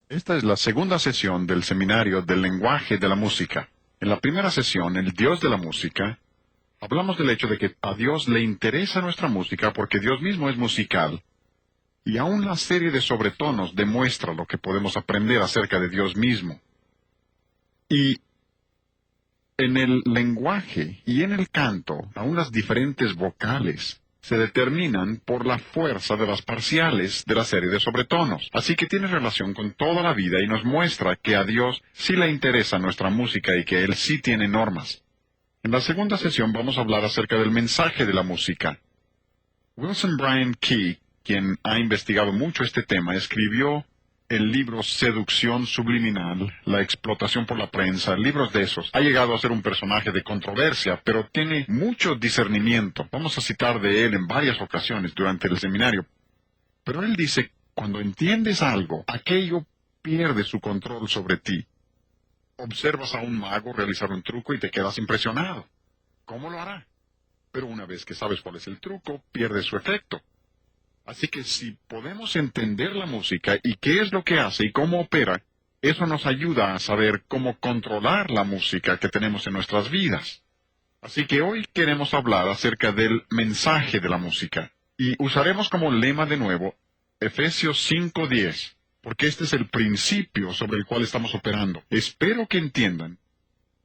Esta es la segunda sesión del seminario del lenguaje de la música. En la primera sesión, el Dios de la música, hablamos del hecho de que a Dios le interesa nuestra música porque Dios mismo es musical, y aún la serie de sobretonos demuestra lo que podemos aprender acerca de Dios mismo. Y en el lenguaje y en el canto, aún las diferentes vocales se determinan por la fuerza de las parciales de la serie de sobretonos. Así que tiene relación con toda la vida y nos muestra que a Dios sí le interesa nuestra música y que Él sí tiene normas. En la segunda sesión vamos a hablar acerca del mensaje de la música. Wilson Bryan Key, quien ha investigado mucho este tema, escribió el libro Seducción Subliminal, La explotación por la prensa, libros de esos. Ha llegado a ser un personaje de controversia, pero tiene mucho discernimiento. Vamos a citar de él en varias ocasiones durante el seminario. Pero él dice, cuando entiendes algo, aquello pierde su control sobre ti. Observas a un mago realizar un truco y te quedas impresionado. ¿Cómo lo hará? Pero una vez que sabes cuál es el truco, pierde su efecto. Así que si podemos entender la música y qué es lo que hace y cómo opera, eso nos ayuda a saber cómo controlar la música que tenemos en nuestras vidas. Así que hoy queremos hablar acerca del mensaje de la música. Y usaremos como lema de nuevo Efesios 5:10, porque este es el principio sobre el cual estamos operando. Espero que entiendan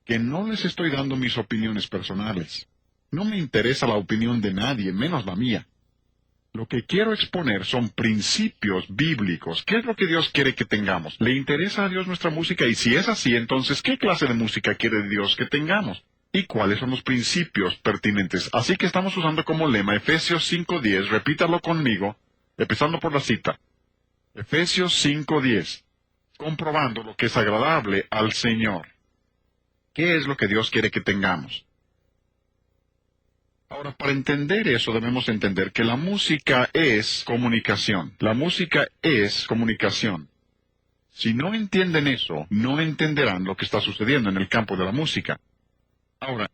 que no les estoy dando mis opiniones personales. No me interesa la opinión de nadie, menos la mía. Lo que quiero exponer son principios bíblicos. ¿Qué es lo que Dios quiere que tengamos? ¿Le interesa a Dios nuestra música? Y si es así, entonces, ¿qué clase de música quiere Dios que tengamos? ¿Y cuáles son los principios pertinentes? Así que estamos usando como lema Efesios 5:10. Repítalo conmigo, empezando por la cita. Efesios 5:10. Comprobando lo que es agradable al Señor. ¿Qué es lo que Dios quiere que tengamos? Ahora, para entender eso debemos entender que la música es comunicación. La música es comunicación. Si no entienden eso, no entenderán lo que está sucediendo en el campo de la música. Ahora,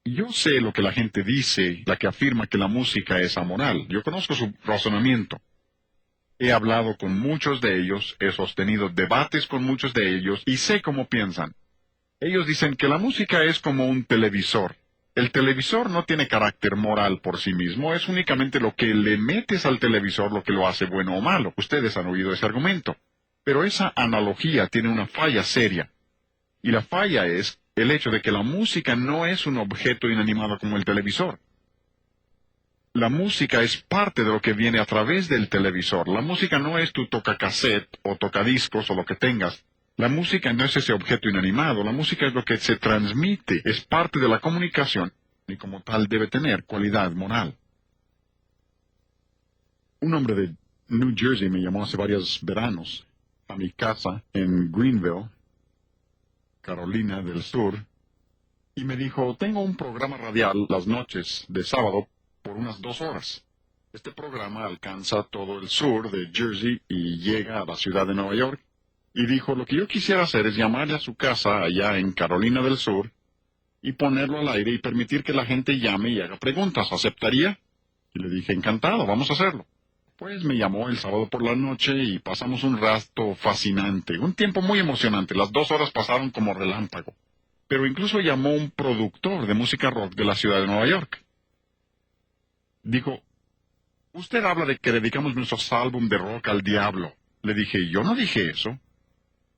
yo sé lo que la gente dice, la que afirma que la música es amoral. Yo conozco su razonamiento. He hablado con muchos de ellos, he sostenido debates con muchos de ellos y sé cómo piensan. Ellos dicen que la música es como un televisor. El televisor no tiene carácter moral por sí mismo, es únicamente lo que le metes al televisor lo que lo hace bueno o malo. Ustedes han oído ese argumento. Pero esa analogía tiene una falla seria. Y la falla es el hecho de que la música no es un objeto inanimado como el televisor. La música es parte de lo que viene a través del televisor. La música no es tu tocacassette o tocadiscos o lo que tengas. La música no es ese objeto inanimado, la música es lo que se transmite, es parte de la comunicación y como tal debe tener cualidad moral. Un hombre de New Jersey me llamó hace varios veranos a mi casa en Greenville, Carolina del Sur, y me dijo, tengo un programa radial las noches de sábado por unas 2 horas. Este programa alcanza todo el sur de Jersey y llega a la ciudad de Nueva York. Y dijo, lo que yo quisiera hacer es llamarle a su casa allá en Carolina del Sur y ponerlo al aire y permitir que la gente llame y haga preguntas. ¿Aceptaría? Y le dije, encantado, vamos a hacerlo. Pues me llamó el sábado por la noche y pasamos un rato fascinante, un tiempo muy emocionante. Las 2 horas pasaron como relámpago. Pero incluso llamó un productor de música rock de la ciudad de Nueva York. Dijo, usted habla de que dedicamos nuestros álbumes de rock al diablo. Le dije, yo no dije eso.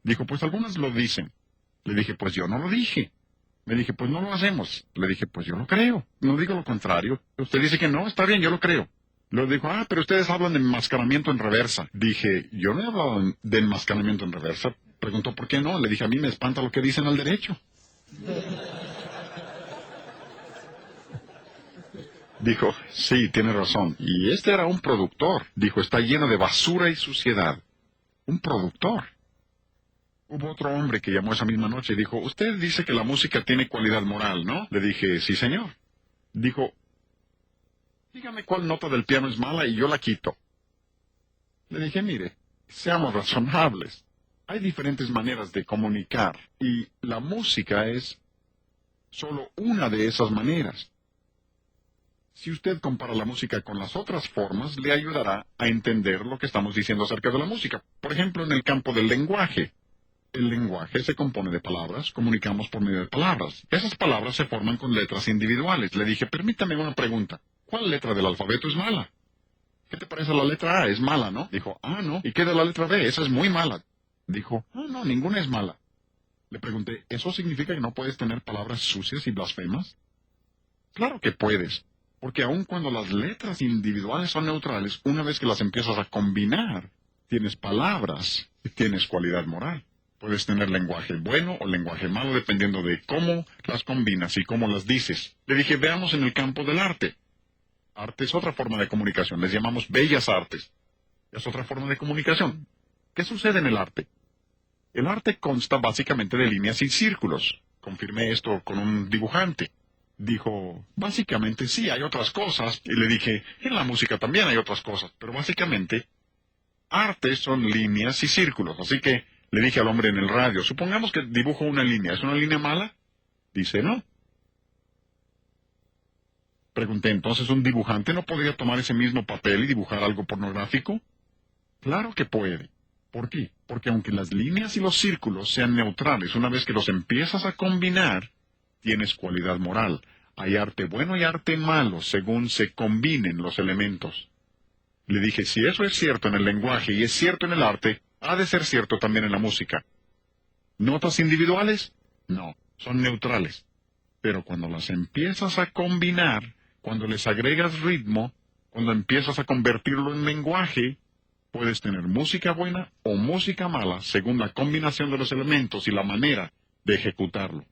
Dijo, pues algunas lo dicen. Le dije, pues yo no lo dije. Me dije, pues no lo hacemos. Le dije, pues yo lo creo. No digo lo contrario. Usted dice que no, está bien, yo lo creo. Luego dijo, pero ustedes hablan de enmascaramiento en reversa. Dije, yo no he hablado de enmascaramiento en reversa. Preguntó, ¿por qué no? Le dije, a mí me espanta lo que dicen al derecho. Dijo, sí, tiene razón. Y este era un productor. Dijo, está lleno de basura y suciedad. Un productor. Hubo otro hombre que llamó esa misma noche y dijo, usted dice que la música tiene cualidad moral, ¿no? Le dije, sí, señor. Dijo, dígame cuál nota del piano es mala y yo la quito. Le dije, mire, seamos razonables. Hay diferentes maneras de comunicar y la música es solo una de esas maneras. Si usted compara la música con las otras formas, le ayudará a entender lo que estamos diciendo acerca de la música. Por ejemplo, en el campo del lenguaje. El lenguaje se compone de palabras, comunicamos por medio de palabras. Esas palabras se forman con letras individuales. Le dije, permítame una pregunta. ¿Cuál letra del alfabeto es mala? ¿Qué te parece la letra A? Es mala, ¿no? Dijo, ah, no. ¿Y qué de la letra B? Esa es muy mala. Dijo, ah, no, ninguna es mala. Le pregunté, ¿eso significa que no puedes tener palabras sucias y blasfemas? Claro que puedes, porque aun cuando las letras individuales son neutrales, una vez que las empiezas a combinar, tienes palabras y tienes cualidad moral. Puedes tener lenguaje bueno o lenguaje malo dependiendo de cómo las combinas y cómo las dices. Le dije, veamos en el campo del arte. Arte es otra forma de comunicación, les llamamos bellas artes. Es otra forma de comunicación. ¿Qué sucede en el arte? El arte consta básicamente de líneas y círculos. Confirmé esto con un dibujante. Dijo, básicamente sí, hay otras cosas. Y le dije, en la música también hay otras cosas. Pero básicamente, arte son líneas y círculos. Así que le dije al hombre en el radio, supongamos que dibujo una línea. ¿Es una línea mala? Dice, no. Pregunté, ¿entonces un dibujante no podría tomar ese mismo papel y dibujar algo pornográfico? Claro que puede. ¿Por qué? Porque aunque las líneas y los círculos sean neutrales, una vez que los empiezas a combinar, tienes cualidad moral. Hay arte bueno y arte malo según se combinen los elementos. Le dije, si eso es cierto en el lenguaje y es cierto en el arte, ha de ser cierto también en la música. ¿Notas individuales? No, son neutrales. Pero cuando las empiezas a combinar, cuando les agregas ritmo, cuando empiezas a convertirlo en lenguaje, puedes tener música buena o música mala según la combinación de los elementos y la manera de ejecutarlo.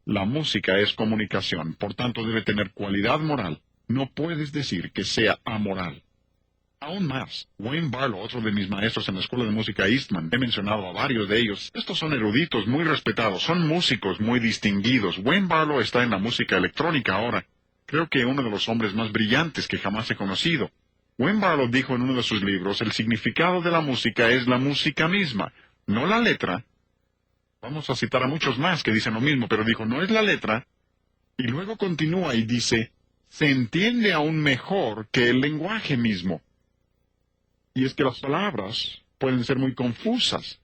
La música es comunicación, por tanto debe tener cualidad moral. No puedes decir que sea amoral. Aún más, Wayne Barlow, otro de mis maestros en la Escuela de Música Eastman, he mencionado a varios de ellos. Estos son eruditos muy respetados, son músicos muy distinguidos. Wayne Barlow está en la música electrónica ahora. Creo que uno de los hombres más brillantes que jamás he conocido. Wayne Barlow dijo en uno de sus libros, el significado de la música es la música misma, no la letra. Vamos a citar a muchos más que dicen lo mismo, pero dijo, no es la letra. Y luego continúa y dice, se entiende aún mejor que el lenguaje mismo. Y es que las palabras pueden ser muy confusas.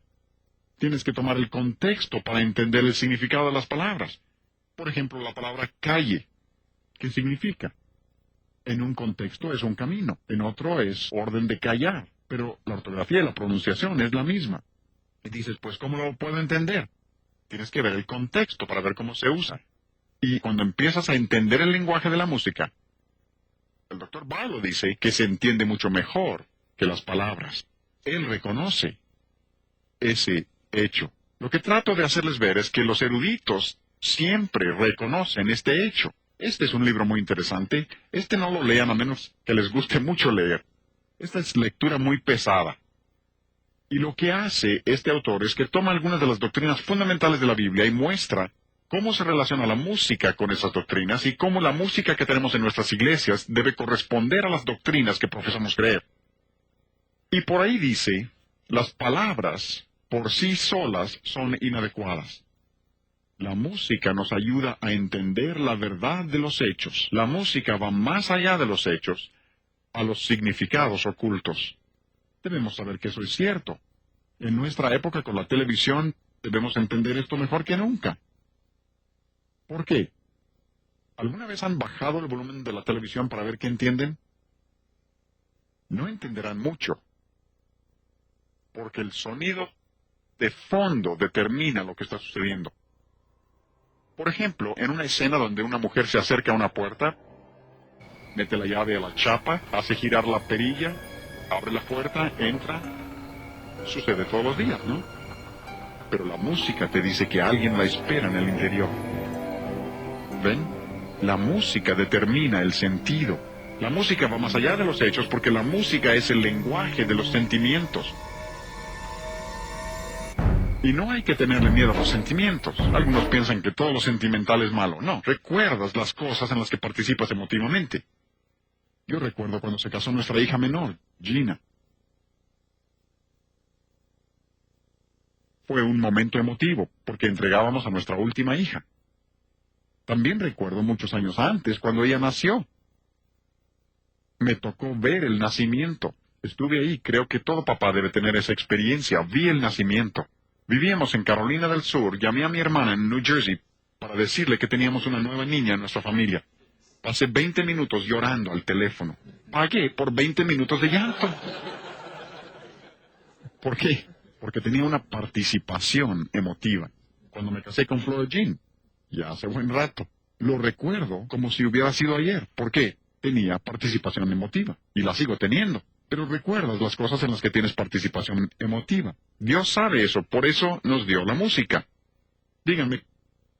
Tienes que tomar el contexto para entender el significado de las palabras. Por ejemplo, la palabra calle. ¿Qué significa? En un contexto es un camino, en otro es orden de callar, pero la ortografía y la pronunciación es la misma. Y dices, pues, ¿cómo lo puedo entender? Tienes que ver el contexto para ver cómo se usa. Y cuando empiezas a entender el lenguaje de la música, el doctor Barlow dice que se entiende mucho mejor que las palabras. Él reconoce ese hecho. Lo que trato de hacerles ver es que los eruditos siempre reconocen este hecho. Este es un libro muy interesante. Este no lo lean a menos que les guste mucho leer. Esta es lectura muy pesada. Y lo que hace este autor es que toma algunas de las doctrinas fundamentales de la Biblia y muestra cómo se relaciona la música con esas doctrinas y cómo la música que tenemos en nuestras iglesias debe corresponder a las doctrinas que profesamos creer. Y por ahí dice, las palabras por sí solas son inadecuadas. La música nos ayuda a entender la verdad de los hechos. La música va más allá de los hechos, a los significados ocultos. Debemos saber que eso es cierto. En nuestra época con la televisión debemos entender esto mejor que nunca. ¿Por qué? ¿Alguna vez han bajado el volumen de la televisión para ver qué entienden? No entenderán mucho, porque el sonido de fondo determina lo que está sucediendo. Por ejemplo, en una escena donde una mujer se acerca a una puerta, mete la llave a la chapa, hace girar la perilla, abre la puerta, entra. Sucede todos los días, ¿no? Pero la música te dice que alguien la espera en el interior. ¿Ven? La música determina el sentido. La música va más allá de los hechos porque la música es el lenguaje de los sentimientos. Y no hay que tenerle miedo a los sentimientos. Algunos piensan que todo lo sentimental es malo. No, recuerdas las cosas en las que participas emotivamente. Yo recuerdo cuando se casó nuestra hija menor, Gina. Fue un momento emotivo, porque entregábamos a nuestra última hija. También recuerdo muchos años antes, cuando ella nació. Me tocó ver el nacimiento. Estuve ahí, creo que todo papá debe tener esa experiencia. Vi el nacimiento. Vivíamos en Carolina del Sur, llamé a mi hermana en New Jersey para decirle que teníamos una nueva niña en nuestra familia. Pasé 20 minutos llorando al teléfono. Pagué por 20 minutos de llanto. ¿Por qué? Porque tenía una participación emotiva. Cuando me casé con Flora Jean, ya hace buen rato, lo recuerdo como si hubiera sido ayer. ¿Por qué? Tenía participación emotiva, y la sigo teniendo. Pero recuerdas las cosas en las que tienes participación emotiva. Dios sabe eso, por eso nos dio la música. Díganme,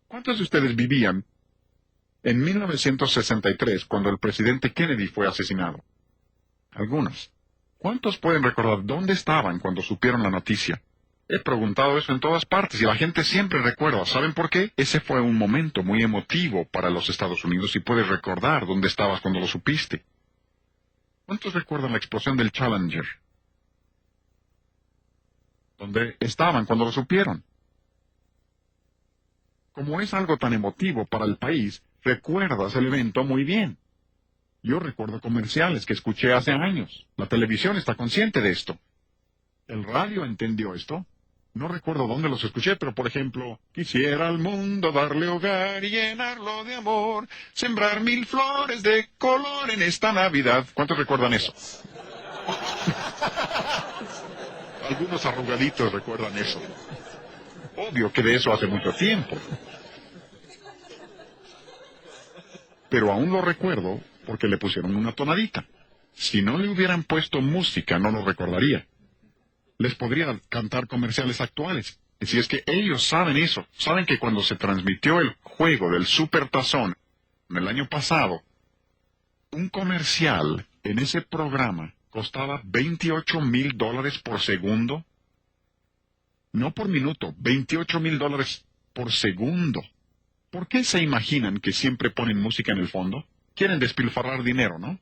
¿cuántos de ustedes vivían en 1963 cuando el presidente Kennedy fue asesinado? Algunos. ¿Cuántos pueden recordar dónde estaban cuando supieron la noticia? He preguntado eso en todas partes y la gente siempre recuerda. ¿Saben por qué? Ese fue un momento muy emotivo para los Estados Unidos y puedes recordar dónde estabas cuando lo supiste. ¿Cuántos recuerdan la explosión del Challenger? ¿Dónde estaban cuando lo supieron? Como es algo tan emotivo para el país, recuerdas el evento muy bien. Yo recuerdo comerciales que escuché hace años. La televisión está consciente de esto. ¿El radio entendió esto? No recuerdo dónde los escuché, pero por ejemplo, quisiera al mundo darle hogar y llenarlo de amor, sembrar 1000 flores de color en esta Navidad. ¿Cuántos recuerdan eso? Algunos arrugaditos recuerdan eso. Obvio que de eso hace mucho tiempo. Pero aún lo recuerdo porque le pusieron una tonadita. Si no le hubieran puesto música, no lo recordaría. Les podría cantar comerciales actuales. Y si es que ellos saben eso, saben que cuando se transmitió el juego del Supertazón el año pasado, un comercial en ese programa costaba $28,000 por segundo. No por minuto, $28,000 por segundo. ¿Por qué se imaginan que siempre ponen música en el fondo? Quieren despilfarrar dinero, ¿no?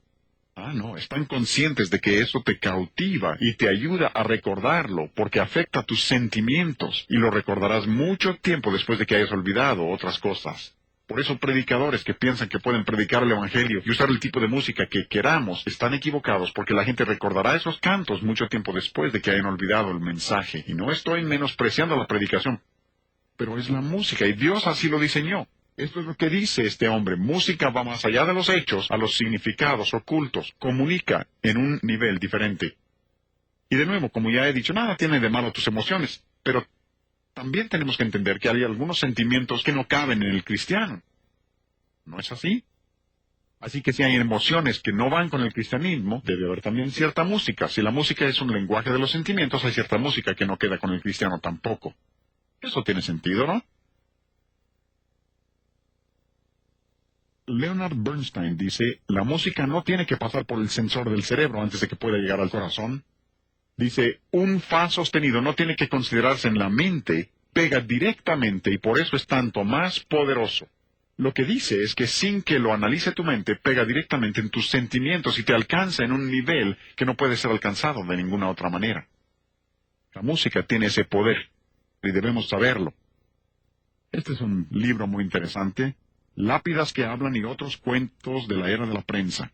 Ah, no, están conscientes de que eso te cautiva y te ayuda a recordarlo porque afecta tus sentimientos y lo recordarás mucho tiempo después de que hayas olvidado otras cosas. Por eso predicadores que piensan que pueden predicar el Evangelio y usar el tipo de música que queramos están equivocados porque la gente recordará esos cantos mucho tiempo después de que hayan olvidado el mensaje. Y no estoy menospreciando la predicación, pero es la música y Dios así lo diseñó. Esto es lo que dice este hombre. Música va más allá de los hechos, a los significados ocultos. Comunica en un nivel diferente. Y de nuevo, como ya he dicho, nada tiene de malo tus emociones. Pero también tenemos que entender que hay algunos sentimientos que no caben en el cristiano. ¿No es así? Así que si hay emociones que no van con el cristianismo, debe haber también cierta música. Si la música es un lenguaje de los sentimientos, hay cierta música que no queda con el cristiano tampoco. Eso tiene sentido, ¿no? Leonard Bernstein dice, la música no tiene que pasar por el sensor del cerebro antes de que pueda llegar al corazón. Dice, un fa sostenido no tiene que considerarse en la mente, pega directamente y por eso es tanto más poderoso. Lo que dice es que sin que lo analice tu mente, pega directamente en tus sentimientos y te alcanza en un nivel que no puede ser alcanzado de ninguna otra manera. La música tiene ese poder y debemos saberlo. Este es un libro muy interesante. Lápidas que hablan y otros cuentos de la era de la prensa.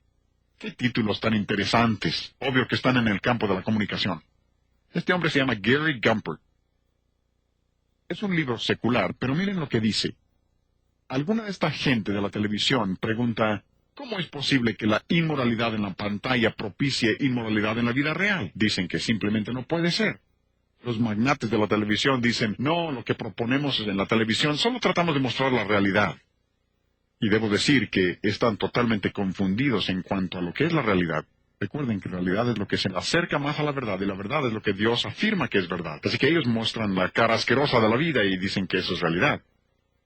¡Qué títulos tan interesantes! Obvio que están en el campo de la comunicación. Este hombre se llama Gary Gumpert. Es un libro secular, pero miren lo que dice. Alguna de esta gente de la televisión pregunta, ¿cómo es posible que la inmoralidad en la pantalla propicie inmoralidad en la vida real? Dicen que simplemente no puede ser. Los magnates de la televisión dicen, no, lo que proponemos en la televisión solo tratamos de mostrar la realidad. Y debo decir que están totalmente confundidos en cuanto a lo que es la realidad. Recuerden que la realidad es lo que se acerca más a la verdad, y la verdad es lo que Dios afirma que es verdad. Así que ellos muestran la cara asquerosa de la vida y dicen que eso es realidad.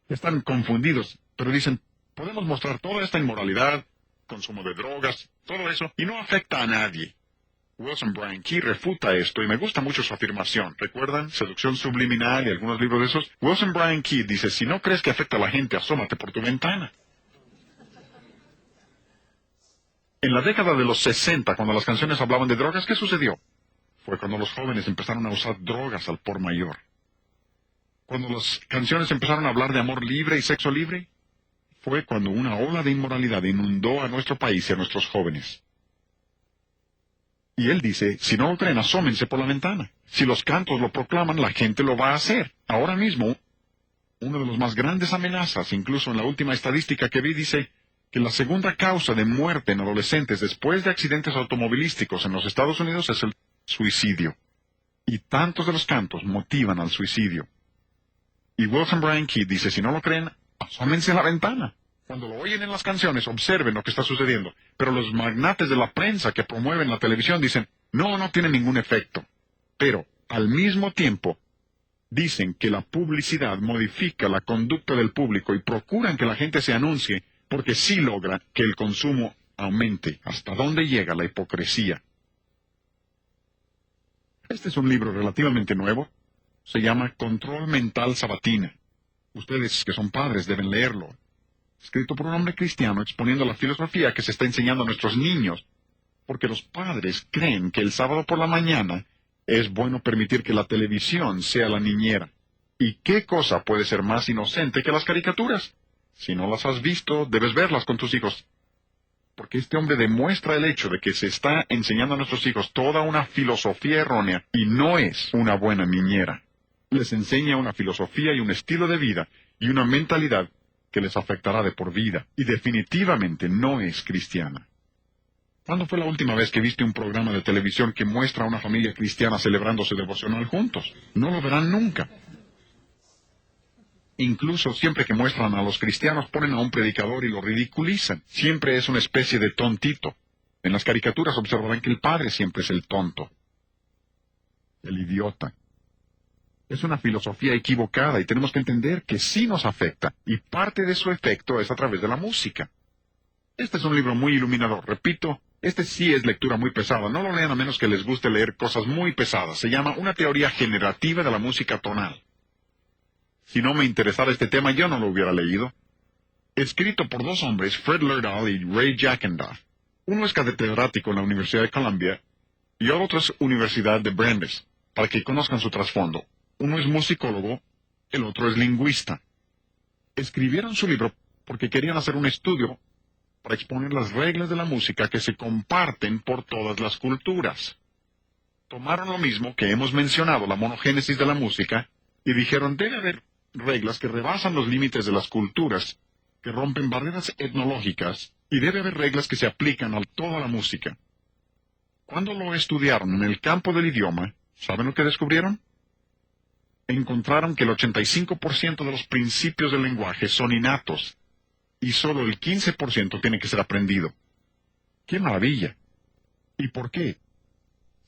Están confundidos, pero dicen, podemos mostrar toda esta inmoralidad, consumo de drogas, todo eso, y no afecta a nadie. Wilson Bryan Key refuta esto y me gusta mucho su afirmación. ¿Recuerdan? Seducción subliminal y algunos libros de esos. Wilson Bryan Key dice, si no crees que afecta a la gente, asómate por tu ventana. En la década de los 60, cuando las canciones hablaban de drogas, ¿qué sucedió? Fue cuando los jóvenes empezaron a usar drogas al por mayor. Cuando las canciones empezaron a hablar de amor libre y sexo libre, fue cuando una ola de inmoralidad inundó a nuestro país y a nuestros jóvenes. Y él dice, si no lo creen, asómense por la ventana. Si los cantos lo proclaman, la gente lo va a hacer. Ahora mismo, una de las más grandes amenazas, incluso en la última estadística que vi, dice que la segunda causa de muerte en adolescentes después de accidentes automovilísticos en los Estados Unidos es el suicidio. Y tantos de los cantos motivan al suicidio. Y Wilson Brian Key dice, si no lo creen, asómense a la ventana. Cuando lo oyen en las canciones, observen lo que está sucediendo. Pero los magnates de la prensa que promueven la televisión dicen, no, no tiene ningún efecto. Pero, al mismo tiempo, dicen que la publicidad modifica la conducta del público y procuran que la gente se anuncie porque sí logra que el consumo aumente. ¿Hasta dónde llega la hipocresía? Este es un libro relativamente nuevo. Se llama Control Mental Sabatina. Ustedes que son padres deben leerlo. Escrito por un hombre cristiano exponiendo la filosofía que se está enseñando a nuestros niños, porque los padres creen que el sábado por la mañana es bueno permitir que la televisión sea la niñera. ¿Y qué cosa puede ser más inocente que las caricaturas? Si no las has visto, debes verlas con tus hijos. Porque este hombre demuestra el hecho de que se está enseñando a nuestros hijos toda una filosofía errónea y no es una buena niñera. Les enseña una filosofía y un estilo de vida y una mentalidad que les afectará de por vida, y definitivamente no es cristiana. ¿Cuándo fue la última vez que viste un programa de televisión que muestra a una familia cristiana celebrándose devocional juntos? No lo verán nunca. Incluso siempre que muestran a los cristianos ponen a un predicador y lo ridiculizan. Siempre es una especie de tontito. En las caricaturas observarán que el padre siempre es el tonto, el idiota. Es una filosofía equivocada y tenemos que entender que sí nos afecta, y parte de su efecto es a través de la música. Este es un libro muy iluminador. Repito, este sí es lectura muy pesada. No lo lean a menos que les guste leer cosas muy pesadas. Se llama Una teoría generativa de la música tonal. Si no me interesara este tema, yo no lo hubiera leído. Escrito por dos hombres, Fred Lerdahl y Ray Jackendoff. Uno es catedrático en la Universidad de Columbia y el otro es Universidad de Brandeis, para que conozcan su trasfondo. Uno es musicólogo, el otro es lingüista. Escribieron su libro porque querían hacer un estudio para exponer las reglas de la música que se comparten por todas las culturas. Tomaron lo mismo que hemos mencionado, la monogénesis de la música, y dijeron, debe haber reglas que rebasan los límites de las culturas, que rompen barreras etnológicas, y debe haber reglas que se aplican a toda la música. Cuando lo estudiaron en el campo del idioma, ¿saben lo que descubrieron? Encontraron que el 85% de los principios del lenguaje son innatos, y solo el 15% tiene que ser aprendido. ¡Qué maravilla! ¿Y por qué?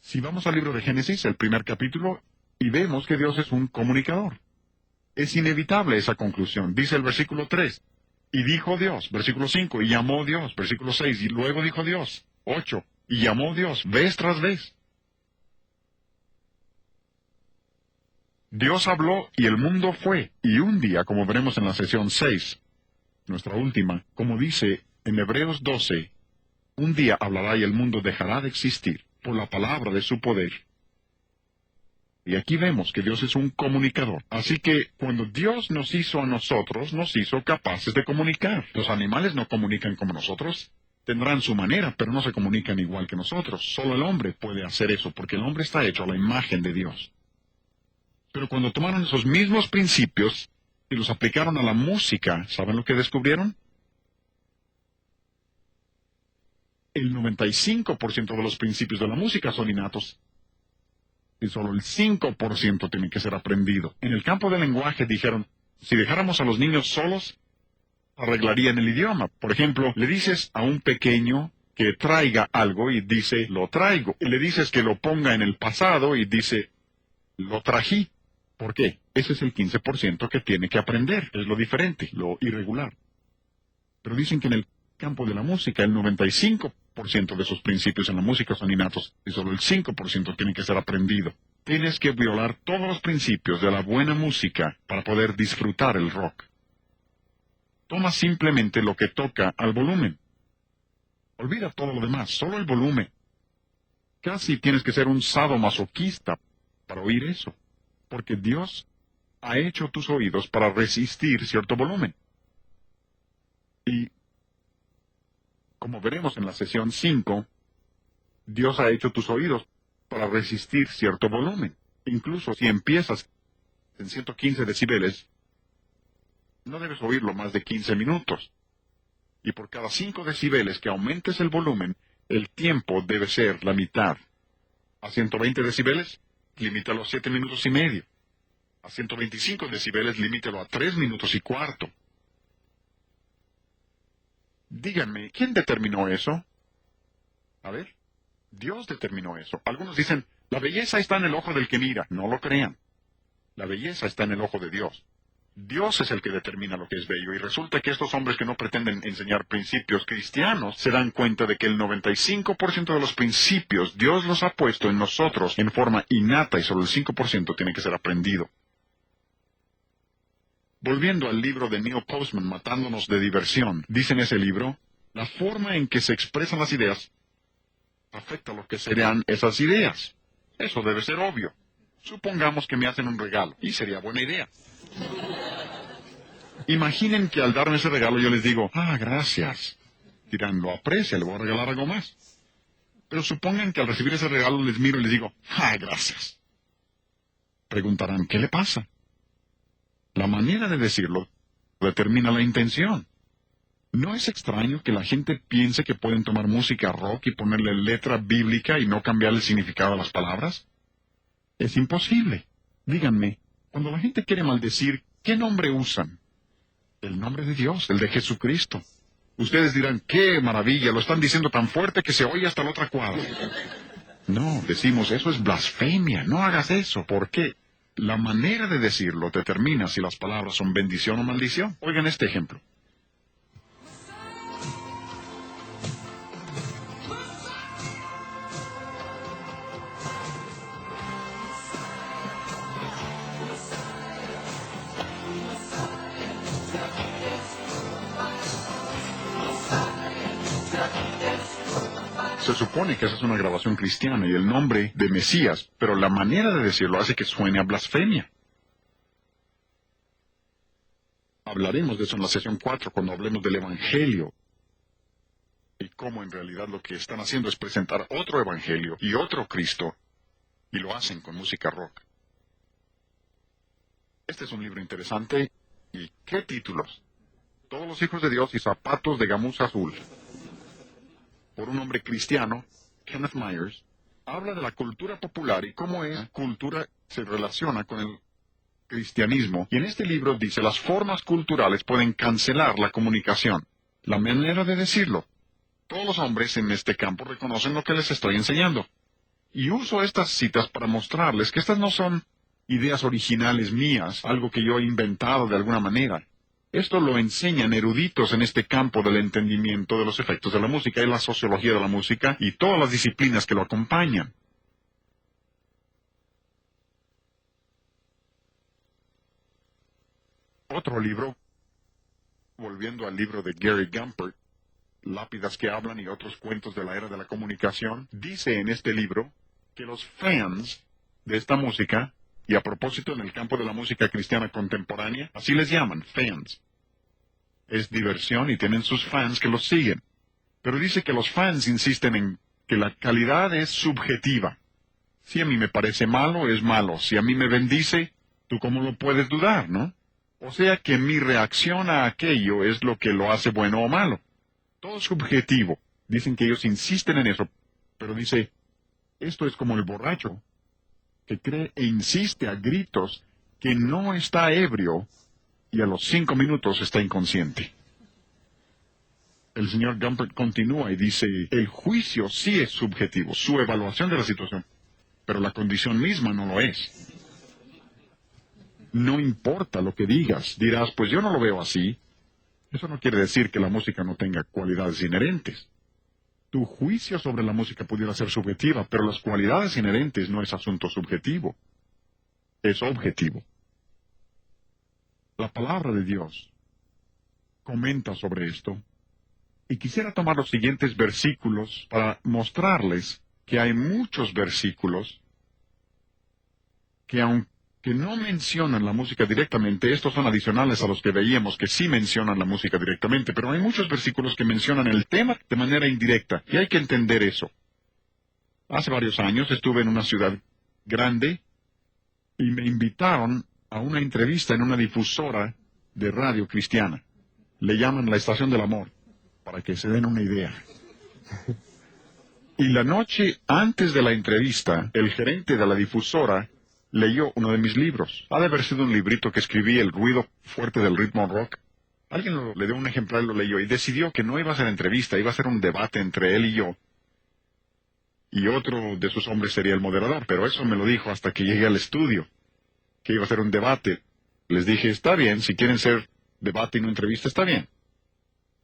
Si vamos al libro de Génesis, el primer capítulo, y vemos que Dios es un comunicador. Es inevitable esa conclusión. Dice el versículo 3, y dijo Dios, versículo 5, y llamó Dios, versículo 6, y luego dijo Dios, 8, y llamó Dios, vez tras vez. Dios habló y el mundo fue, y un día, como veremos en la sesión 6, nuestra última, como dice en Hebreos 12, un día hablará y el mundo dejará de existir por la palabra de su poder. Y aquí vemos que Dios es un comunicador. Así que cuando Dios nos hizo a nosotros, nos hizo capaces de comunicar. Los animales no comunican como nosotros. Tendrán su manera, pero no se comunican igual que nosotros. Solo el hombre puede hacer eso, porque el hombre está hecho a la imagen de Dios. Pero cuando tomaron esos mismos principios y los aplicaron a la música, ¿saben lo que descubrieron? El 95% de los principios de la música son innatos. Y solo el 5% tiene que ser aprendido. En el campo del lenguaje dijeron, si dejáramos a los niños solos, arreglarían el idioma. Por ejemplo, le dices a un pequeño que traiga algo y dice, lo traigo. Y le dices que lo ponga en el pasado y dice, lo trají. ¿Por qué? Ese es el 15% que tiene que aprender. Es lo diferente, lo irregular. Pero dicen que en el campo de la música, el 95% de esos principios en la música son innatos y solo el 5% tiene que ser aprendido. Tienes que violar todos los principios de la buena música para poder disfrutar el rock. Toma simplemente lo que toca al volumen. Olvida todo lo demás, solo el volumen. Casi tienes que ser un sadomasoquista para oír eso, porque Dios ha hecho tus oídos para resistir cierto volumen. Y como veremos en la sesión 5, Dios ha hecho tus oídos para resistir cierto volumen. Incluso si empiezas en 115 decibeles, no debes oírlo más de 15 minutos. Y por cada 5 decibeles que aumentes el volumen, el tiempo debe ser la mitad. A 120 decibeles, limítalo a 7 minutos y medio. A 125 decibeles, limítalo a 3 minutos y cuarto. Díganme, ¿quién determinó eso? A ver, Dios determinó eso. Algunos dicen, la belleza está en el ojo del que mira. No lo crean. La belleza está en el ojo de Dios. Dios es el que determina lo que es bello, y resulta que estos hombres que no pretenden enseñar principios cristianos se dan cuenta de que el 95% de los principios Dios los ha puesto en nosotros en forma innata, y solo el 5% tiene que ser aprendido. Volviendo al libro de Neil Postman, Matándonos de diversión, dice en ese libro, la forma en que se expresan las ideas afecta lo que serán esas ideas. Eso debe ser obvio. Supongamos que me hacen un regalo, y sería buena idea. Imaginen que al darme ese regalo yo les digo, gracias. Dirán, lo aprecia, le voy a regalar algo más. Pero supongan que al recibir ese regalo les miro y les digo, gracias. Preguntarán, ¿qué le pasa? La manera de decirlo determina la intención. ¿No es extraño que la gente piense que pueden tomar música rock y ponerle letra bíblica y no cambiar el significado de las palabras? Es imposible. Díganme, cuando la gente quiere maldecir, ¿qué nombre usan? El nombre de Dios, el de Jesucristo. Ustedes dirán, ¡qué maravilla! Lo están diciendo tan fuerte que se oye hasta la otra cuadra. No, decimos, eso es blasfemia. No hagas eso. ¿Por qué? La manera de decirlo determina si las palabras son bendición o maldición. Oigan este ejemplo. Se supone que esa es una grabación cristiana y el nombre de Mesías, pero la manera de decirlo hace que suene a blasfemia. Hablaremos de eso en la sesión 4 cuando hablemos del Evangelio y cómo en realidad lo que están haciendo es presentar otro Evangelio y otro Cristo, y lo hacen con música rock. Este es un libro interesante. ¿Y qué títulos? Todos los hijos de Dios y zapatos de gamuza azul. Por un hombre cristiano, Kenneth Myers, habla de la cultura popular y cómo esa cultura se relaciona con el cristianismo. Y en este libro dice, las formas culturales pueden cancelar la comunicación. La manera de decirlo. Todos los hombres en este campo reconocen lo que les estoy enseñando. Y uso estas citas para mostrarles que estas no son ideas originales mías, algo que yo he inventado de alguna manera. Esto lo enseñan eruditos en este campo del entendimiento de los efectos de la música y la sociología de la música y todas las disciplinas que lo acompañan. Otro libro, volviendo al libro de Gary Gumpert, Lápidas que hablan y otros cuentos de la era de la comunicación, dice en este libro que los fans de esta música, y a propósito en el campo de la música cristiana contemporánea, así les llaman, fans. Es diversión y tienen sus fans que los siguen. Pero dice que los fans insisten en que la calidad es subjetiva. Si a mí me parece malo, es malo. Si a mí me bendice, ¿tú cómo lo puedes dudar, no? O sea que mi reacción a aquello es lo que lo hace bueno o malo. Todo es subjetivo. Dicen que ellos insisten en eso. Pero dice, esto es como el borracho, que cree e insiste a gritos que no está ebrio y a los 5 minutos está inconsciente. El señor Gumpert continúa y dice, el juicio sí es subjetivo, su evaluación de la situación, pero la condición misma no lo es. No importa lo que digas, dirás, pues yo no lo veo así. Eso no quiere decir que la música no tenga cualidades inherentes. Tu juicio sobre la música pudiera ser subjetiva, pero las cualidades inherentes no es asunto subjetivo, es objetivo. La palabra de Dios comenta sobre esto, y quisiera tomar los siguientes versículos para mostrarles que hay muchos versículos que aunque no mencionan la música directamente, estos son adicionales a los que veíamos que sí mencionan la música directamente, pero hay muchos versículos que mencionan el tema de manera indirecta, y hay que entender eso. Hace varios años estuve en una ciudad grande y me invitaron a una entrevista en una difusora de radio cristiana. Le llaman la Estación del Amor, para que se den una idea. Y la noche antes de la entrevista, el gerente de la difusora leyó uno de mis libros. Ha de haber sido un librito que escribí, El ruido fuerte del ritmo rock. Alguien le dio un ejemplar y lo leyó y decidió que no iba a ser entrevista, iba a ser un debate entre él y yo. Y otro de sus hombres sería el moderador, pero eso me lo dijo hasta que llegué al estudio, que iba a ser un debate. Les dije, está bien, si quieren ser debate y no entrevista, está bien.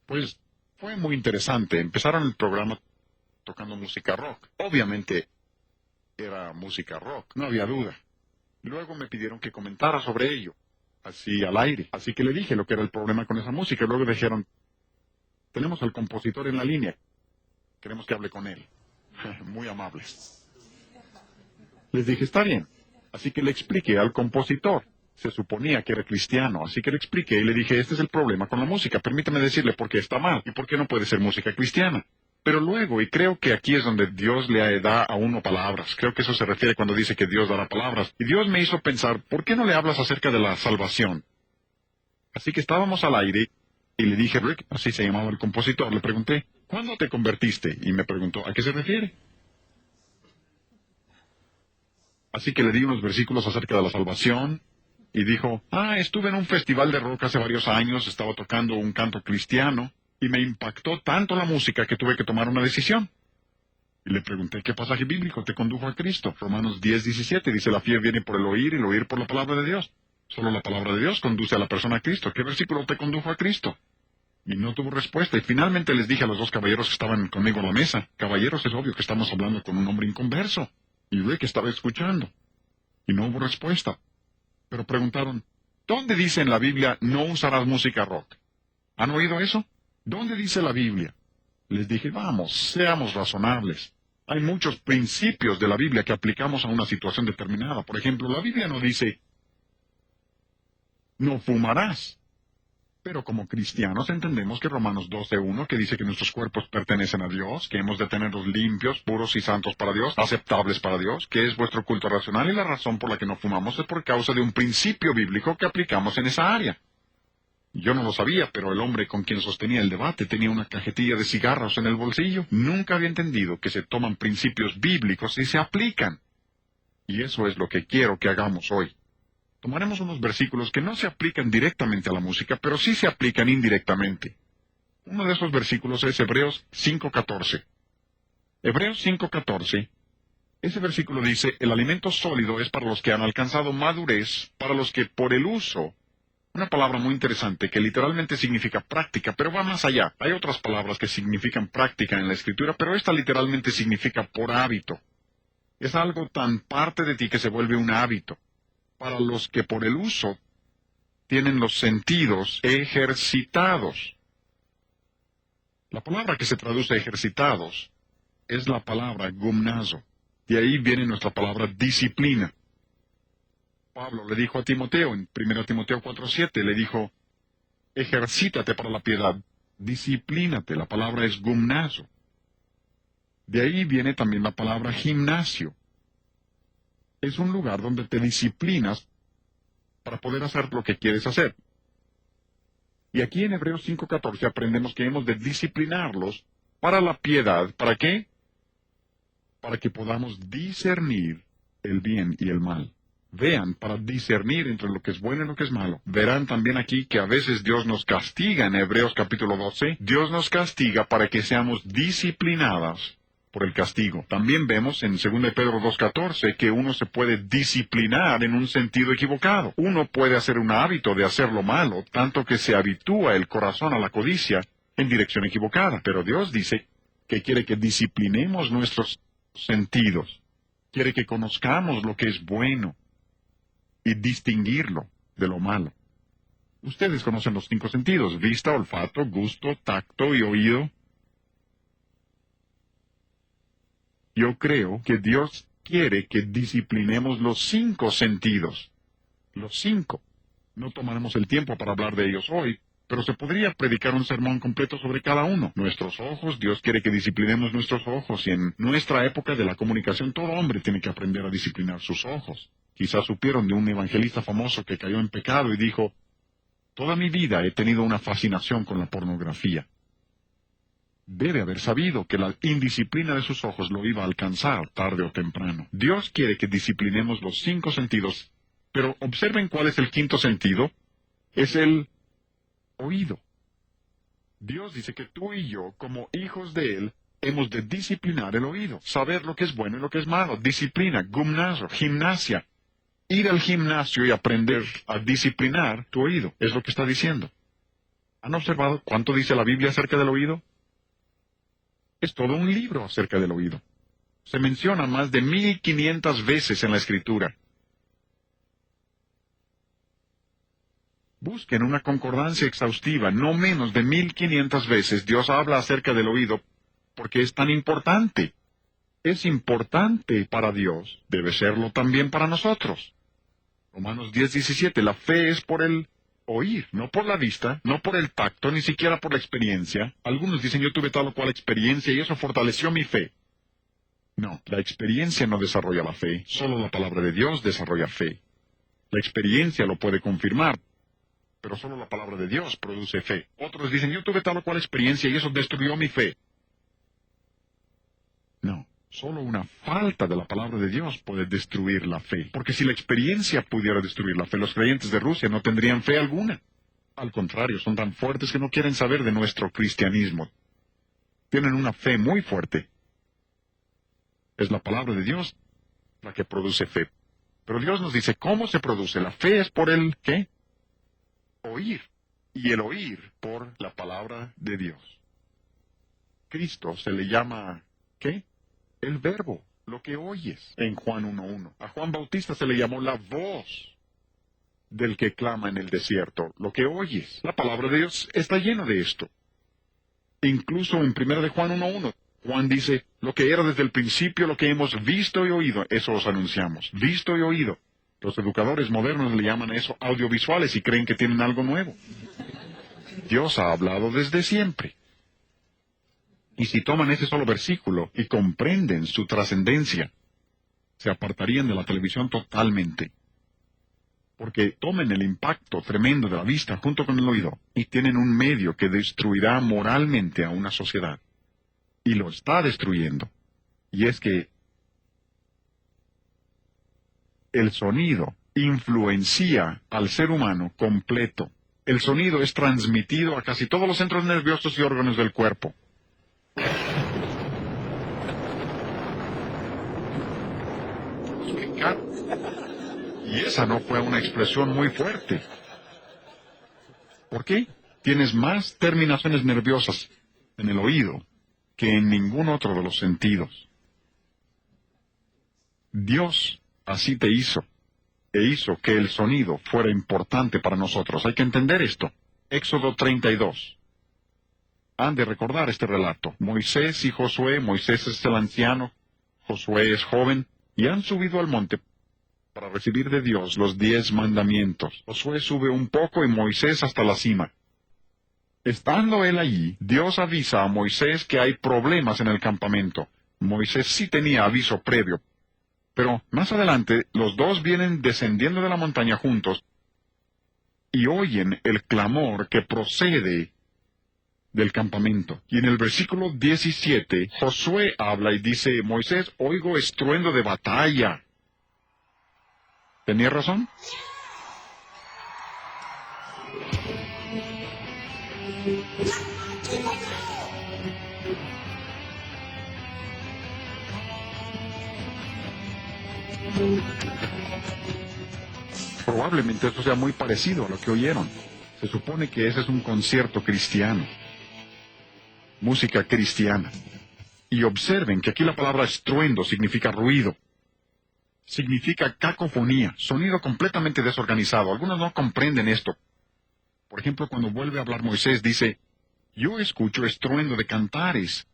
Pues fue muy interesante. Empezaron el programa tocando música rock. Obviamente era música rock, no había duda. Luego me pidieron que comentara sobre ello, así al aire. Así que le dije lo que era el problema con esa música. Luego dijeron, tenemos al compositor en la línea, queremos que hable con él. Muy amables. Les dije, está bien. Así que le expliqué al compositor. Se suponía que era cristiano, así que le expliqué y le dije, este es el problema con la música, permítame decirle por qué está mal y por qué no puede ser música cristiana. Pero luego, y creo que aquí es donde Dios le da a uno palabras, creo que eso se refiere cuando dice que Dios dará palabras, y Dios me hizo pensar, ¿por qué no le hablas acerca de la salvación? Así que estábamos al aire, y le dije, Rick, así se llamaba el compositor, le pregunté, ¿cuándo te convertiste? Y me preguntó, ¿a qué se refiere? Así que le di unos versículos acerca de la salvación, y dijo, estuve en un festival de rock hace varios años, estaba tocando un canto cristiano, y me impactó tanto la música que tuve que tomar una decisión. Y le pregunté, ¿qué pasaje bíblico te condujo a Cristo? Romanos 10:17 dice, la fe viene por el oír y el oír por la palabra de Dios. Solo la palabra de Dios conduce a la persona a Cristo. ¿Qué versículo te condujo a Cristo? Y no tuvo respuesta. Y finalmente les dije a los dos caballeros que estaban conmigo en la mesa, caballeros, es obvio que estamos hablando con un hombre inconverso. Y Rick estaba escuchando. Y no hubo respuesta. Pero preguntaron, ¿dónde dice en la Biblia no usarás música rock? ¿Han oído eso? ¿Dónde dice la Biblia? Les dije, vamos, seamos razonables. Hay muchos principios de la Biblia que aplicamos a una situación determinada. Por ejemplo, la Biblia no dice, no fumarás. Pero como cristianos entendemos que Romanos 12:1, que dice que nuestros cuerpos pertenecen a Dios, que hemos de tenerlos limpios, puros y santos para Dios, aceptables para Dios, que es vuestro culto racional y la razón por la que no fumamos es por causa de un principio bíblico que aplicamos en esa área. Yo no lo sabía, pero el hombre con quien sostenía el debate tenía una cajetilla de cigarros en el bolsillo. Nunca había entendido que se toman principios bíblicos y se aplican. Y eso es lo que quiero que hagamos hoy. Tomaremos unos versículos que no se aplican directamente a la música, pero sí se aplican indirectamente. Uno de esos versículos es Hebreos 5:14. Hebreos 5:14. Ese versículo dice, el alimento sólido es para los que han alcanzado madurez, para los que por el uso. Una palabra muy interesante que literalmente significa práctica, pero va más allá. Hay otras palabras que significan práctica en la Escritura, pero esta literalmente significa por hábito. Es algo tan parte de ti que se vuelve un hábito. Para los que por el uso tienen los sentidos ejercitados. La palabra que se traduce ejercitados es la palabra gumnazo. De ahí viene nuestra palabra disciplina. Pablo le dijo a Timoteo, en 1 Timoteo 4:7, le dijo, ejercítate para la piedad, disciplínate, la palabra es gumnazo. De ahí viene también la palabra gimnasio. Es un lugar donde te disciplinas para poder hacer lo que quieres hacer. Y aquí en Hebreos 5:14 aprendemos que hemos de disciplinarlos para la piedad. ¿Para qué? Para que podamos discernir el bien y el mal. Vean, para discernir entre lo que es bueno y lo que es malo. Verán también aquí que a veces Dios nos castiga en Hebreos capítulo 12. Dios nos castiga para que seamos disciplinadas por el castigo. También vemos en 2 Pedro 2:14 que uno se puede disciplinar en un sentido equivocado. Uno puede hacer un hábito de hacer lo malo, tanto que se habitúa el corazón a la codicia en dirección equivocada. Pero Dios dice que quiere que disciplinemos nuestros sentidos. Quiere que conozcamos lo que es bueno y distinguirlo de lo malo. Ustedes conocen los 5 sentidos: vista, olfato, gusto, tacto y oído. Yo creo que Dios quiere que disciplinemos los 5 sentidos. Los 5. No tomaremos el tiempo para hablar de ellos hoy, pero se podría predicar un sermón completo sobre cada uno. Nuestros ojos, Dios quiere que disciplinemos nuestros ojos, y en nuestra época de la comunicación todo hombre tiene que aprender a disciplinar sus ojos. Quizás supieron de un evangelista famoso que cayó en pecado y dijo: toda mi vida he tenido una fascinación con la pornografía. Debe haber sabido que la indisciplina de sus ojos lo iba a alcanzar tarde o temprano. Dios quiere que disciplinemos los 5 sentidos, pero observen cuál es el quinto sentido. Es el oído. Dios dice que tú y yo, como hijos de Él, hemos de disciplinar el oído, saber lo que es bueno y lo que es malo. Disciplina, gimnasio, gimnasia. Ir al gimnasio y aprender a disciplinar tu oído, es lo que está diciendo. ¿Han observado cuánto dice la Biblia acerca del oído? Es todo un libro acerca del oído. Se menciona más de 1500 veces en la Escritura. Busquen una concordancia exhaustiva. No menos de 1500 veces Dios habla acerca del oído, porque es tan importante. Es importante para Dios, debe serlo también para nosotros. Romanos 10:17, la fe es por el oír, no por la vista, no por el tacto, ni siquiera por la experiencia. Algunos dicen: yo tuve tal o cual experiencia y eso fortaleció mi fe. No, la experiencia no desarrolla la fe, solo la palabra de Dios desarrolla fe. La experiencia lo puede confirmar, pero solo la palabra de Dios produce fe. Otros dicen: yo tuve tal o cual experiencia y eso destruyó mi fe. No, solo una falta de la palabra de Dios puede destruir la fe. Porque si la experiencia pudiera destruir la fe, los creyentes de Rusia no tendrían fe alguna. Al contrario, son tan fuertes que no quieren saber de nuestro cristianismo. Tienen una fe muy fuerte. Es la palabra de Dios la que produce fe. Pero Dios nos dice cómo se produce. La fe es por el, ¿qué? Oír. Y el oír por la palabra de Dios. Cristo se le llama, ¿qué? El verbo, lo que oyes, en Juan 1:1. A Juan Bautista se le llamó la voz del que clama en el desierto, lo que oyes. La palabra de Dios está llena de esto. Incluso en 1 de Juan 1:1, Juan dice: lo que era desde el principio, lo que hemos visto y oído, eso os anunciamos. Visto y oído. Los educadores modernos le llaman a eso audiovisuales y creen que tienen algo nuevo. Dios ha hablado desde siempre. Y si toman ese solo versículo y comprenden su trascendencia, se apartarían de la televisión totalmente. Porque tomen el impacto tremendo de la vista junto con el oído y tienen un medio que destruirá moralmente a una sociedad. Y lo está destruyendo. Y es que el sonido influencia al ser humano completo. El sonido es transmitido a casi todos los centros nerviosos y órganos del cuerpo. Y esa no fue una expresión muy fuerte. ¿Por qué? Tienes más terminaciones nerviosas en el oído que en ningún otro de los sentidos. Dios así te hizo, e hizo que el sonido fuera importante para nosotros. Hay que entender esto. Éxodo 32. Han de recordar este relato. Moisés y Josué, Moisés es el anciano, Josué es joven, y han subido al monte para recibir de Dios los 10 mandamientos. Josué sube un poco y Moisés hasta la cima. Estando él allí, Dios avisa a Moisés que hay problemas en el campamento. Moisés sí tenía aviso previo, pero más adelante los dos vienen descendiendo de la montaña juntos y oyen el clamor que procede del campamento. Y en el versículo 17, Josué habla y dice: Moisés, oigo estruendo de batalla. ¿Tenía razón? Probablemente esto sea muy parecido a lo que oyeron. Se supone que ese es un concierto cristiano. Música cristiana. Y observen que aquí la palabra estruendo significa ruido. Significa cacofonía, sonido completamente desorganizado. Algunos no comprenden esto. Por ejemplo, cuando vuelve a hablar Moisés, dice: yo escucho estruendo de cantares.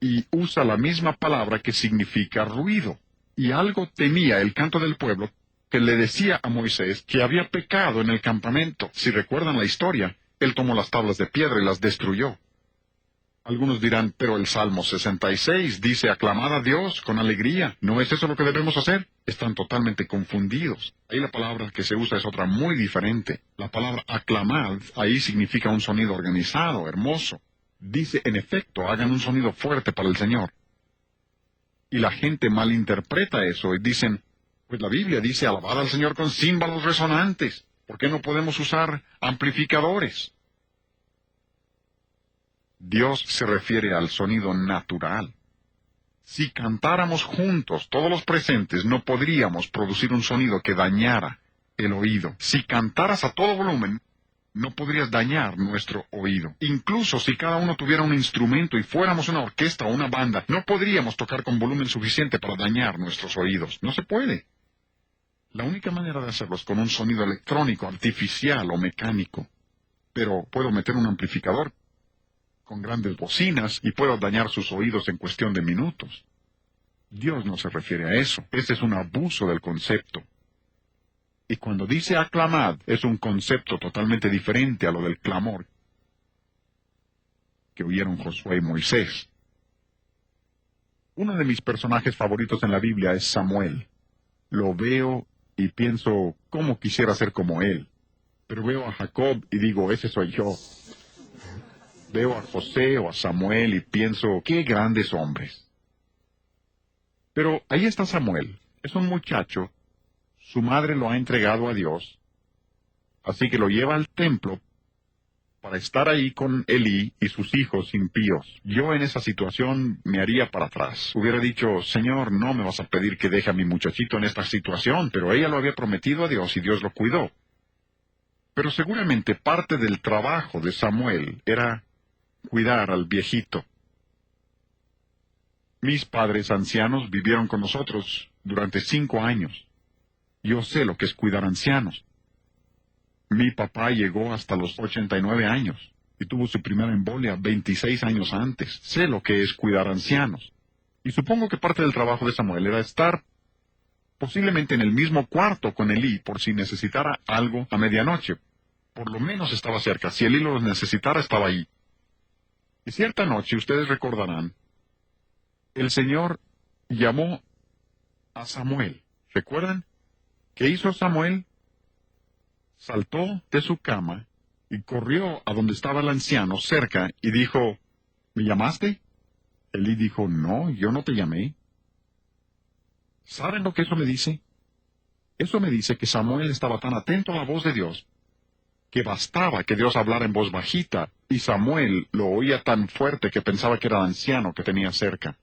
Y usa la misma palabra que significa ruido. Y algo tenía el canto del pueblo que le decía a Moisés que había pecado en el campamento. Si recuerdan la historia, él tomó las tablas de piedra y las destruyó. Algunos dirán, pero el Salmo 66 dice, aclamad a Dios con alegría. ¿No es eso lo que debemos hacer? Están totalmente confundidos. Ahí la palabra que se usa es otra muy diferente. La palabra aclamad ahí significa un sonido organizado, hermoso. Dice, en efecto, hagan un sonido fuerte para el Señor. Y la gente malinterpreta eso y dicen, pues la Biblia dice, alabad al Señor con címbalos resonantes. ¿Por qué no podemos usar amplificadores? Dios se refiere al sonido natural. Si cantáramos juntos, todos los presentes, no podríamos producir un sonido que dañara el oído. Si cantaras a todo volumen, no podrías dañar nuestro oído. Incluso si cada uno tuviera un instrumento y fuéramos una orquesta o una banda, no podríamos tocar con volumen suficiente para dañar nuestros oídos. No se puede. La única manera de hacerlo es con un sonido electrónico, artificial o mecánico. Pero puedo meter un amplificador con grandes bocinas y puedo dañar sus oídos en cuestión de minutos. Dios no se refiere a eso. Ese es un abuso del concepto. Y cuando dice aclamad, es un concepto totalmente diferente a lo del clamor que oyeron Josué y Moisés. Uno de mis personajes favoritos en la Biblia es Samuel. Lo veo y pienso, ¿cómo quisiera ser como él? Pero veo a Jacob y digo, ese soy yo. Veo a José o a Samuel y pienso, qué grandes hombres. Pero ahí está Samuel. Es un muchacho. Su madre lo ha entregado a Dios. Así que lo lleva al templo para estar ahí con Elí y sus hijos impíos. Yo en esa situación me haría para atrás. Hubiera dicho, Señor, no me vas a pedir que deje a mi muchachito en esta situación, pero ella lo había prometido a Dios y Dios lo cuidó. Pero seguramente parte del trabajo de Samuel era cuidar al viejito. Mis padres ancianos vivieron con nosotros durante 5 años. Yo sé lo que es cuidar ancianos. Mi papá llegó hasta los 89 años y tuvo su primera embolia 26 años antes. Sé lo que es cuidar ancianos. Y supongo que parte del trabajo de Samuel era estar posiblemente en el mismo cuarto con Elí por si necesitara algo a medianoche. Por lo menos estaba cerca. Si Elí lo necesitara, estaba ahí. Y cierta noche, ustedes recordarán, el Señor llamó a Samuel. ¿Recuerdan? ¿Qué hizo Samuel? Saltó de su cama y corrió a donde estaba el anciano cerca y dijo, ¿me llamaste? Elí dijo, no, yo no te llamé. ¿Saben lo que eso me dice? Eso me dice que Samuel estaba tan atento a la voz de Dios que bastaba que Dios hablara en voz bajita, y Samuel lo oía tan fuerte que pensaba que era el anciano que tenía cerca.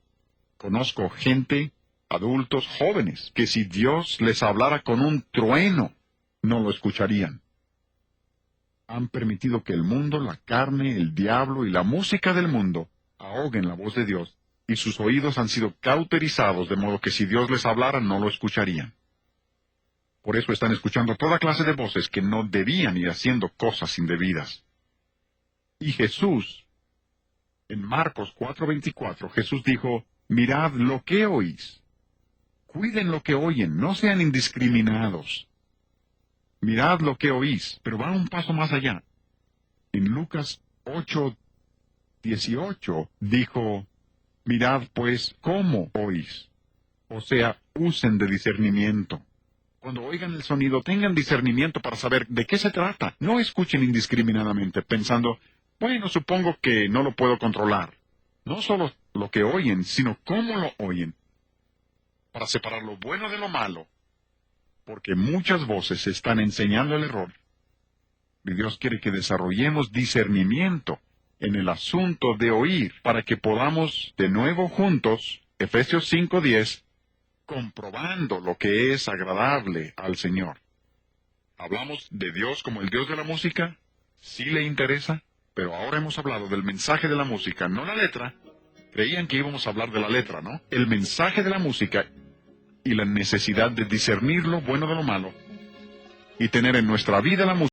Conozco gente, adultos, jóvenes, que si Dios les hablara con un trueno, no lo escucharían. Han permitido que el mundo, la carne, el diablo y la música del mundo ahoguen la voz de Dios, y sus oídos han sido cauterizados de modo que si Dios les hablara no lo escucharían. Por eso están escuchando toda clase de voces que no debían ir haciendo cosas indebidas. Y Jesús, en Marcos 4:24, Jesús dijo, mirad lo que oís. Cuiden lo que oyen, no sean indiscriminados. Mirad lo que oís, pero va un paso más allá. En Lucas 8:18 dijo, mirad pues cómo oís. O sea, usen de discernimiento. Cuando oigan el sonido, tengan discernimiento para saber de qué se trata. No escuchen indiscriminadamente, pensando, bueno, supongo que no lo puedo controlar. No solo lo que oyen, sino cómo lo oyen. Para separar lo bueno de lo malo. Porque muchas voces están enseñando el error. Y Dios quiere que desarrollemos discernimiento en el asunto de oír, para que podamos de nuevo juntos, Efesios 5:10, comprobando lo que es agradable al Señor. ¿Hablamos de Dios como el Dios de la música? Sí le interesa, pero ahora hemos hablado del mensaje de la música, no la letra. Creían que íbamos a hablar de la letra, ¿no? El mensaje de la música y la necesidad de discernir lo bueno de lo malo y tener en nuestra vida la música